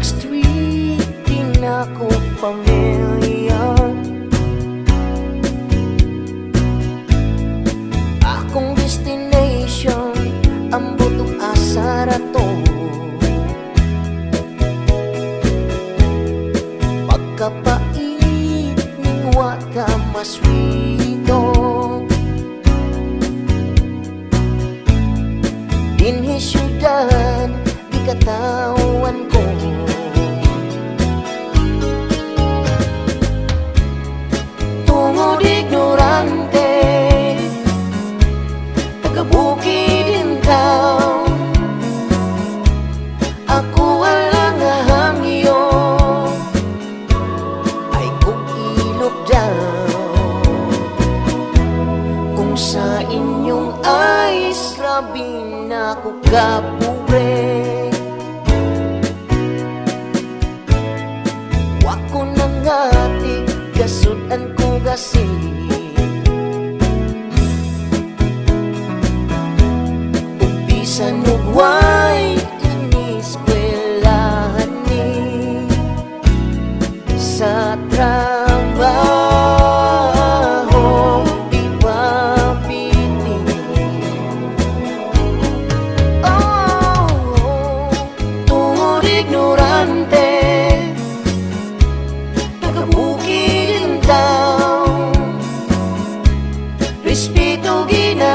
Backstreet, di na ko familiar. Akong destination, ang butong asa rato. Pagkapait ning wata maswito, dinhi syudad di katawan ko. Tungod ignorante, taga-bukid in town, ako walang hangyo ay kung ilog down. Kung sa inyong eyes labi na ko kapure, wako nangatig kasudan ko gasi. Ubisan ugway iniskwelahan ni sa trabaho di mapitin. Oh, tungod ignorante, taga-bukid in town, respeto gina